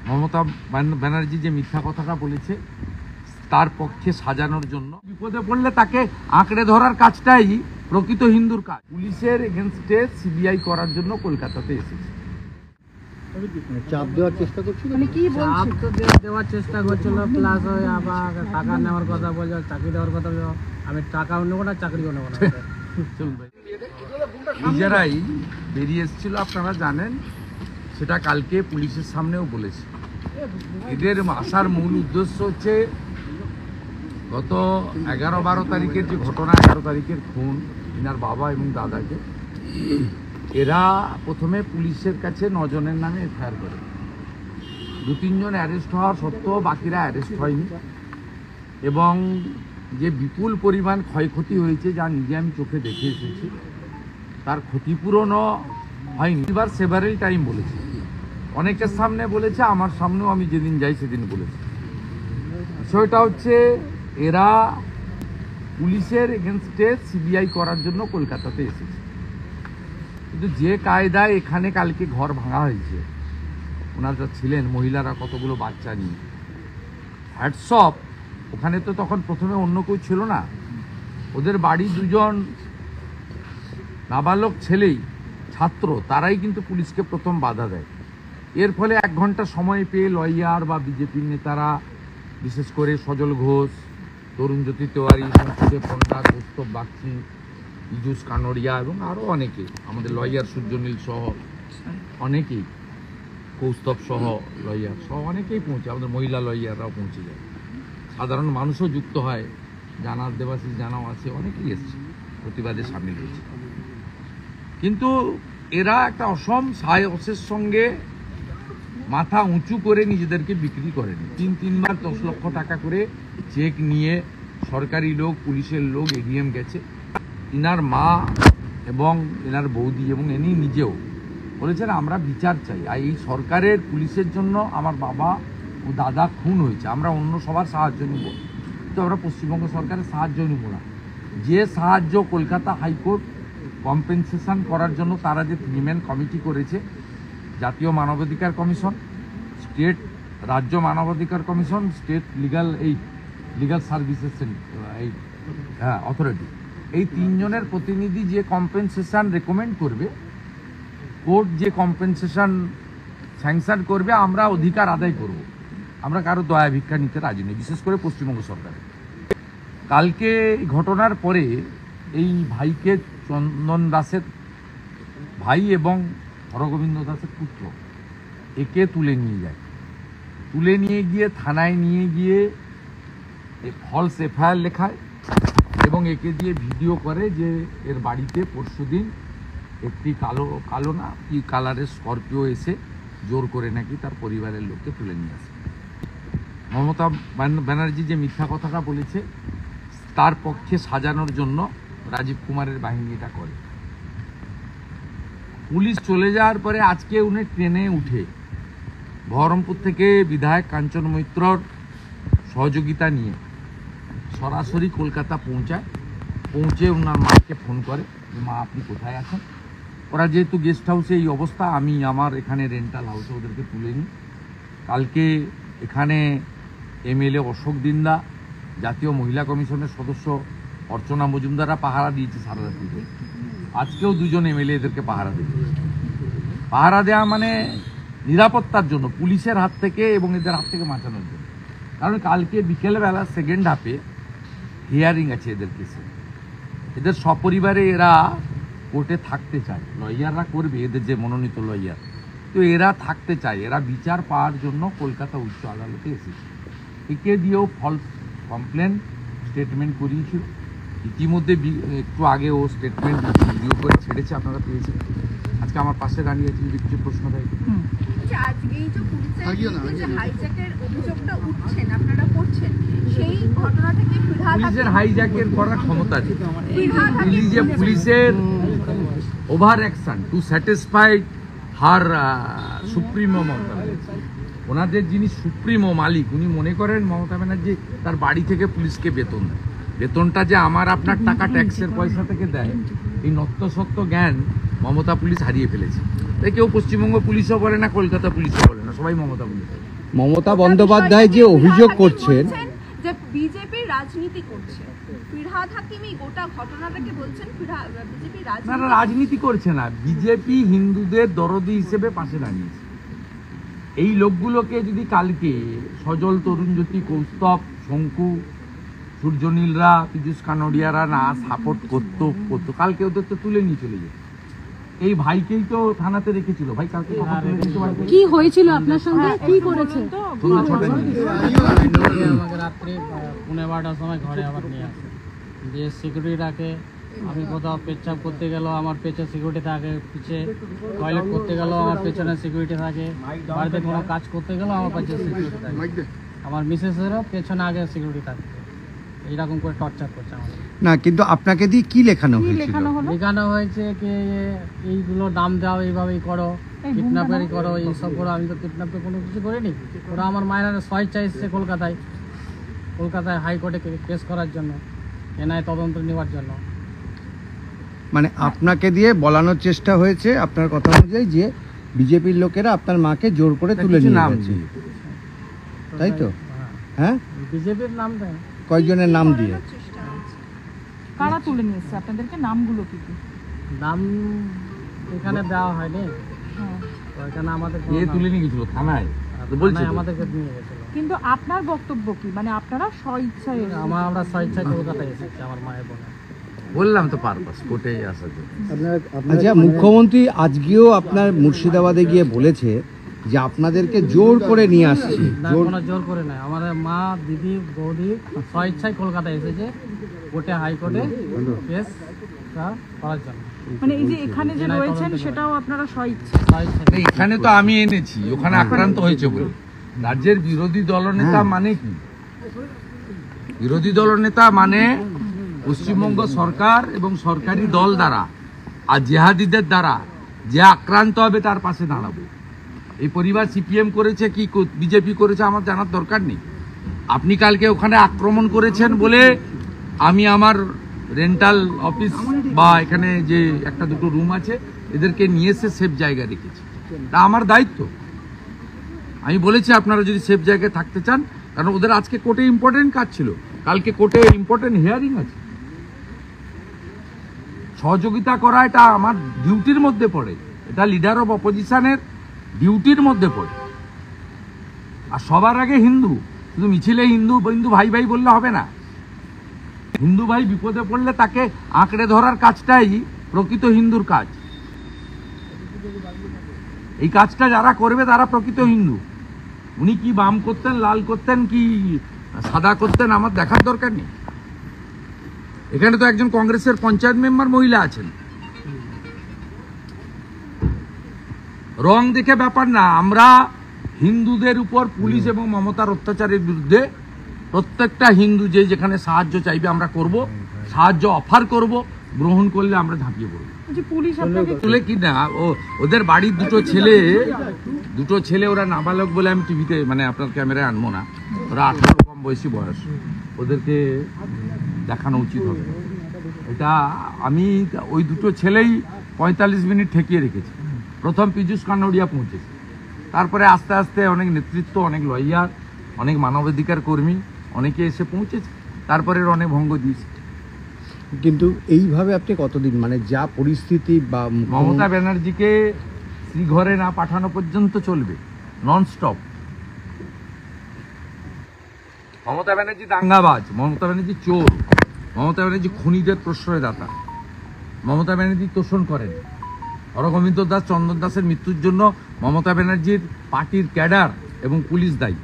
মমতা ব্যানার্জি যে মিথ্যা কথাটা বলেছে তার পক্ষে সাজানোর জন্য বিপদে পড়লে তাকে আঁকড়ে ধরার কাজটাই প্রকৃত হিন্দুর কাজ। পুলিশের এগেনস্টে সিবিআই করার জন্য কলকাতাতে এসেছে। চাপ দেওয়ার চেষ্টা করছিল, মানে কি চাপ তো দেওয়ার চেষ্টা করছিল, প্লাস আবার টাকা নেওয়ার কথা বলছিল, চাকরি দেওয়ার কথা বলছিল। আমি টাকাও নেবো না, চাকরিও নেবো না। নিজেরাই বেরিয়ে এসেছিল, আপনারা জানেন সেটা কালকে পুলিশের সামনেও বলেছে। এদের আসার মূল উদ্দেশ্য হচ্ছে গত 11-12 তারিখের যে ঘটনা, 11 তারিখের খুন ইনার বাবা এবং দাদাকে, এরা প্রথমে পুলিশের কাছে 9 জনের নামে এফআইআর করে। 2-3 জন অ্যারেস্ট হওয়ার সত্ত্বেও বাকিরা অ্যারেস্ট হয়নি এবং যে বিপুল পরিমাণ ক্ষয়ক্ষতি হয়েছে যা নিজে আমি চোখে দেখে এসেছি, তার ক্ষতিপূরণও হয়নি। এবার সেভারেল টাইম বলেছে, অনেকের সামনে বলেছে, আমার সামনেও আমি যেদিন যাই সেদিন বলেছি। বিষয়টা হচ্ছে এরা পুলিশের এগেনস্টে সিবিআই করার জন্য কলকাতাতে এসেছে। কিন্তু যে কায়দায় এখানে কালকে ঘর ভাঙা হয়েছে, ওনারা ছিলেন মহিলারা কতগুলো বাচ্চা নিয়ে, হ্যাটস অফ। ওখানে তো তখন প্রথমে অন্য কেউ ছিল না, ওদের বাড়ি 2 জন নাবালক ছেলেই ছাত্র, তারাই কিন্তু পুলিশকে প্রথম বাধা দেয়। এর ফলে 1 ঘন্টা সময় পেয়ে লয়ার বা বিজেপির নেতারা, বিশেষ করে সজল ঘোষ, তরুণজ্যোতি তেওয়ারি, সংসদে পণ্ডা, কৌস্তব বাগচি, ইজুস কানোরিয়া এবং আরও অনেকে, আমাদের লয়ার সূর্যনীল সহ অনেকেই, কৌস্তব সহ লয়ার সহ অনেকেই পৌঁছে, আমাদের মহিলা লয়াররাও পৌঁছে যায়, সাধারণ মানুষও যুক্ত হয়, জানার দেবাশিস জানাও আছে, অনেকেই এসছে, প্রতিবাদে সামিল হয়েছে। কিন্তু এরা একটা অসম সাহসের সঙ্গে মাথা উঁচু করে নিজেদেরকে বিক্রি করেনি। 3 বার 10 লক্ষ টাকা করে চেক নিয়ে সরকারি লোক, পুলিশের লোক এডিএম গেছে। ইনার মা এবং এনার বৌদি এবং ইনি নিজেও বলেছেন আমরা বিচার চাই, আর এই সরকারের পুলিশের জন্য আমার বাবা ও দাদা খুন হয়েছে, আমরা অন্য সবার সাহায্য নিব, তো আমরা পশ্চিমবঙ্গ সরকারের সাহায্য নিব না। যে সাহায্য কলকাতা হাইকোর্ট কম্পেনসেশন করার জন্য তারা যে 3 ম্যান কমিটি করেছে, জাতীয় মানবাধিকার কমিশন, স্টেট রাজ্য মানবাধিকার commission, state legal services authority, এই 3 জনের প্রতিনিধি যে কম্পেনসেশন রেকমেন্ড করবে, কোর্ট যে কম্পেনসেশন স্যাংশন করবে, আমরা অধিকার আদায় করব। আমরা কারো দয়া ভিক্ষা নিতে রাজি নেই, বিশেষ করে পশ্চিমবঙ্গ সরকারের। কালকে ঘটনার পরে এই ভাইকে, চন্দন দাসের ভাই এবং হরগোবিন্দ দাসের পুত্র, একে তুলে নিয়ে যায়। তুলে নিয়ে গিয়ে থানায় নিয়ে গিয়ে ফলস এফআইআর লেখায় এবং একে দিয়ে ভিডিও করে যে এর বাড়িতে পরশুদিন একটি কালো না কি কালারের স্করপিও এসে জোর করে নাকি তার পরিবারের লোককে তুলে নিয়ে আসে। মমতা ব্যানার্জি যে মিথ্যা কথাটা বলেছে তার পক্ষে সাজানোর জন্য রাজীব কুমারের বাহিনী এটা করে। পুলিশ চলে যাওয়ার পরে আজকে উনি ট্রেনে উঠে বহরমপুর থেকে বিধায়ক কাঞ্চন মৈত্রর সহযোগিতা নিয়ে সরাসরি কলকাতা পৌঁছায়। পৌঁছে ওনার মাকে ফোন করে, মা আপনি কোথায় আছেন? ওরা যেহেতু গেস্ট হাউসে এই অবস্থা, আমি আমার এখানে রেন্টাল হাউসে ওদেরকে তুলে নিই। কালকে এখানে এমএলএ অশোক দিন্দা, জাতীয় মহিলা কমিশনের সদস্য অর্চনা মজুমদাররা পাহারা দিয়েছে সারা রাত্রি। আজকেও 2 জন এমএলএ এদেরকে পাহারা দেবে। পাহারা দেওয়া মানে নিরাপত্তার জন্য, পুলিশের হাত থেকে এবং এদের হাত থেকে বাঁচানোর জন্য। কারণ কালকে বিকেলবেলা 2nd হাফে হিয়ারিং আছে এদের কেসে। এদের সপরিবারে এরা কোর্টে থাকতে চায়, লয়াররা করবে, এদের যে মনোনীত লয়ার, তো এরা থাকতে চায়, এরা বিচার পাওয়ার জন্য কলকাতা উচ্চ আদালতে এসেছে। একে দিয়েও ফলস কমপ্লেন স্টেটমেন্ট করিয়েছিল। ইতিমধ্যে একটু আগে ও স্টেটমেন্ট ভিডিও করে ছেড়েছে, আপনারা পেয়েছেন। আজকে আমার পাশে দাঁড়িয়ে আছে, যদি কিছু প্রশ্ন থাকে। আজকেই যে পুলিশের হাইজ্যাকের অভিযোগটা উঠছেন, আপনারা করছেন, সেই ঘটনা থেকে পুলিশের হাইজ্যাকের করার ক্ষমতা নেই। পুলিশের over action to satisfy her supremo Mamata Banerjee, ওনাদের যিনি সুপ্রিমো মালিক, উনি মনে করেন মমতা ব্যানার্জি তার বাড়ি থেকে পুলিশকে বেতন দেয়। বেতনটা যে আমার আপনার টাকা ট্যাক্সের পয়সা থেকে দেয়, এই নত্যসত্য জ্ঞান মমতা পুলিশ হারিয়ে ফেলেছে। তাই কেউ পশ্চিমবঙ্গ পুলিশও বলে না, কলকাতা পুলিশও বলে না, সবাই মমতা পুলিশ। মমতা বন্দ্যোপাধ্যায় যে অভিযোগ করছেন, যে বিজেপি রাজনীতি করছে, ফিরহাদ হাকিম এই গোটা ঘটনাটাকে বলছেন বিজেপি না না, রাজনীতি করছে না, বিজেপি হিন্দুদের দরদি হিসেবে পাশে দাঁড়িয়েছে। এই লোকগুলোকে যদি কালকে সজল, তরুণজ্যোতি, কৌস্তব, শঙ্কু, সূর্যনীলরা, পীযূষ কানোডিয়ারা না সাপোর্ট করতো, কালকে ওদের তো তুলে নিয়ে চলে যেত। এই ভাইকেই তো থানাতে রেখেছিল। ভাই কালকে কখন তুলে রেখেছে ভাইকে? কি হয়েছিল আপনার সঙ্গে, কি করেছে? তোমরা ছোট নিয়ে। আমাকে রাত্রি 11:30টার সময় ঘরে আবার নিয়ে আসে, দিয়ে সিকিউরিটি রাখে। আমি কোথাও পেচ্ছাপ করতে গেলেও আমার পেছনে সিকিউরিটি থাকে, পিছে টয়লেট করতে গেলেও আমার পেছনে সিকিউরিটি থাকে, বাড়িতে কোনো কাজ করতে গেলেও আমার পেছনে সিকিউরিটি থাকে, আমার মিসেসেরও পেছনে আগে সিকিউরিটি থাকে। এইরকম করে টর্চার করছে আমাদের। না কিন্তু আপনাকে দিয়ে কি লেখানো হয়েছিল? লেখানো হয়েছে কি এইগুলো দাম দাও, এইভাবেই করো, কিডন্যাপারি করো, এইসব করো। আমি তো কিডন্যাপে কোনো কিছু করিনি। ওরা আমার মায়ের স্বেচ্ছা এসেছে কলকাতায় হাইকোর্টে কেস করার জন্য, এনআই তদন্ত নেওয়ার জন্য। মানে আপনাকে দিয়ে বলানোর চেষ্টা হয়েছে আপনার কথা অনুযায়ী যে বিজেপির লোকেরা আপনার মাকে জোর করে তুলে নিয়ে নাম গেছে, দিয়ে। তাই তো? হ্যাঁ, বিজেপির নাম দেয়, কয়েকজনের নাম দিয়ে। কারা তুলে নিয়ে এসছে আপনাদেরকে, নামগুলো কি কি? নাম এখানে দেওয়া হয়নি, ওইখানে আমাদের কে তুলে নিয়ে গেছিল থানায়? তো বলছি তো। আমাদেরকে নিয়ে গেছিল। কিন্তু আপনার বক্তব্য কি, মানে আপনারা স্বইচ্ছায় আমরা স্বেচ্ছায় কলকাতায় এসেছি আমার মায়ের বোনে। বললাম তো পারপাস কোর্টে আসার জন্য। আচ্ছা, মুখ্যমন্ত্রী আজকেও আপনার মুর্শিদাবাদে গিয়ে বলেছে যে আপনাদেরকে জোর করে নিয়ে আসছি। না, কোনো জোর করে নাই। আমাদের মা, দিদি, বৌদি স্বেচ্ছায় কলকাতায় এসেছে কোর্টে, হাইকোর্টে কেস করার জন্য। মানে এই যে এখানে যে রয়েছেন সেটাও আপনারা স্বইচ্ছা? স্বেচ্ছায়। এখানে তো আমি এনেছি, ওখানে আক্রান্ত হয়েছে বলে। রাজ্যের বিরোধী দলনেতা মানে কি? বিরোধী দলনেতা মানে পশ্চিমবঙ্গ সরকার এবং সরকারি দল দ্বারা আর জেহাদিদের দ্বারা যে আক্রান্ত হবে তার পাশে দাঁড়াবো। এই পরিবার সিপিএম করেছে কি বিজেপি করেছে আমার জানার দরকার নেই। আপনি কালকে ওখানে আক্রমণ করেছেন বলে আমি আমার রেন্টাল অফিস বা এখানে যে একটা দুটো রুম আছে এদেরকে নিয়ে এসে সেফ জায়গায় রেখেছি। তা আমার দায়িত্ব। আমি বলেছি আপনারা যদি সেফ জায়গায় থাকতে চান, কারণ ওদের আজকে কোর্টে ইম্পর্টেন্ট কাজ ছিল, কালকে কোর্টে ইম্পর্টেন্ট হিয়ারিং আছে। সহযোগিতা করা এটা আমার ডিউটির মধ্যে পড়ে, এটা লিডার অফ অপোজিশনের ডিউটির মধ্যে পড়ে। আর সবার আগে হিন্দু, শুধু মিছিলে হিন্দু হিন্দু ভাই ভাই বললে হবে না। হিন্দু ভাই বিপদে পড়লে তাকে আঁকড়ে ধরার কাজটাই প্রকৃত হিন্দুর কাজ। এই কাজটা যারা করবে তারা প্রকৃত হিন্দু। উনি কি বাম করতেন, লাল করতেন, কি সাদা করতেন আমার দেখার দরকার নেই। এখানে তো একজন কংগ্রেসের পঞ্চায়েত মেম্বার মহিলা আছেন। রং দেখে ব্যাপার না, আমরা হিন্দুদের উপর পুলিশ এবং মমতার অত্যাচারের বিরুদ্ধে প্রত্যেকটা হিন্দু যে যেখানে সাহায্য চাইবে আমরা করব, সাহায্য অফার করব, গ্রহণ করলে আমরা ঝাঁপিয়ে পড়ব। যে পুলিশ আপনাকে তুলে কি না, ওদের বাড়ির দুটো ছেলে ওরা নাবালক বলে আমি টিভিতে মানে আপনার ক্যামেরায় আনবো না, ওরা 18 কম বয়সী বয়স, ওদেরকে দেখানো উচিত হবে। এটা আমি ওই দুটো ছেলেই 45 মিনিট ঠেকিয়ে রেখেছি। প্রথম পীযূষ কানোডিয়া পৌঁছেছে, তারপরে আস্তে আস্তে অনেক নেতৃত্ব, অনেক লয়ার, অনেক মানবাধিকার কর্মী অনেকে এসে পৌঁছেছে, তারপরে অনেক ভঙ্গ দিয়েছে। কিন্তু এইভাবে আপনি কতদিন, মানে যা পরিস্থিতি বা মমতা ব্যানার্জিকে শ্রীঘরে না পাঠানো পর্যন্ত চলবে, ননস্টপ। মমতা ব্যানার্জি দাঙ্গাবাজ, মমতা ব্যানার্জি চোর, মমতা ব্যানার্জি খুনিদের প্রশ্রয়দাতা, মমতা ব্যানার্জি তোষণ করেন। হরগোবিন্দ দাস, চন্দন দাসের মৃত্যুর জন্য মমতা ব্যানার্জির পার্টির ক্যাডার এবং পুলিশ দায়ী।